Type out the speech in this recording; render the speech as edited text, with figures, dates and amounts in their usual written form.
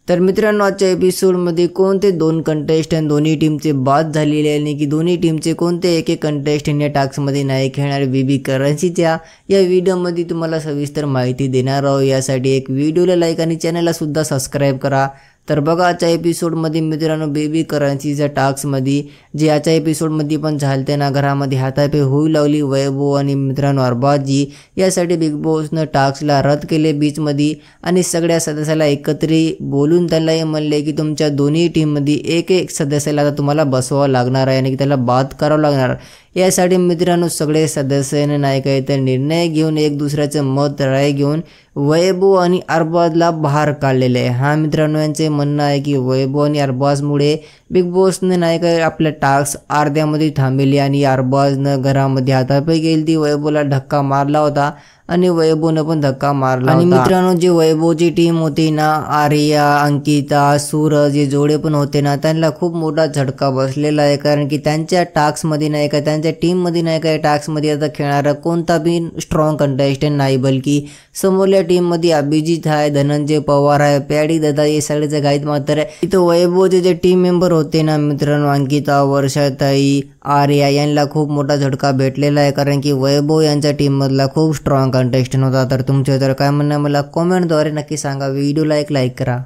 तर मित्रांनो, आजच्या एपिसोडमध्ये कोणते दोन कंटेस्टंट दोन्ही टीमचे बाद झालेले आहे आणि की दोन्ही टीमचे कोणते एक एक कंटेस्टंट या टास्कमध्ये नाही खेळणार बेबी करन्सीच्या या व्हिडिओमध्ये तुम्हाला सविस्तर माहिती देणार आहोत। यासाठी एक व्हिडिओला लाईक आणि चॅनलला सुद्धा सबस्क्राईब करा। तर बघा, आजच्या एपिसोडमध्ये मित्रांनो बेबी करन्सीच्या टास्कमध्ये जे आजच्या एपिसोडमध्ये पण झालते ना, घरामध्ये हातापाय होऊ लागली वैभव आणि मित्रांनो अरबाजजी, यासाठी बिग बॉसनं टास्कला रद्द केले बीचमध्ये आणि सगळ्या सदस्याला एकत्रित बोलून त्यांना म्हणले की तुमच्या दोन्ही टीममध्ये एक एक सदस्याला आता तुम्हाला बसवावं लागणार आहे आणि की त्याला बाद करावं लागणार। यासाठी मित्रांनो सगळे सदस्याने नाही काय तर निर्णय घेऊन एक दुसऱ्याचं मत राय घेऊन वैभव आणि अरबाजला बाहेर काढलेले आहे। हा मित्रांनो, यांचे म्हणणं आहे की वैभव आणि अरबाजमुळे बिग बॉसने नाही काय आपल्या टास्क अर्ध्यामध्ये थांबले आणि अरबाजनं घरामध्ये हातापाय गेली ती वैभवला धक्का मारला होता आणि वैभवनं पण धक्का मारला आणि मित्रांनो जे वैभवची टीम होती ना, आर्या, अंकिता, सूरज हे जोडे पण होते ना, त्यांना खूप मोठा झटका बसलेला आहे। कारण की त्यांच्या टास्कमध्ये नाही का, त्यांच्या टीममध्ये नाही का, टास्कमध्ये आता खेळणारा कोणता बी स्ट्रॉंग कंटेस्टंट नाही, बल्कि समोरल्या टीममध्ये अभिजित आहे, धनंजय पवार आहे, प्याडी दादा हे सगळेचे गाईत मात्र आहे। इथं वैभवचे जे टीम मेंबर होते ना मित्रांनो, अंकिता, वर्षाताई, आर्या यांना खूप मोठा झटका भेटलेला आहे। कारण की वैभव यांच्या टीममधला खूप स्ट्रॉंग कंटेस्टंट होता। तर तुमचे तर काय म्हणणं मला कमेंटद्वारे नक्की सांगा। व्हिडिओला एक लाईक करा।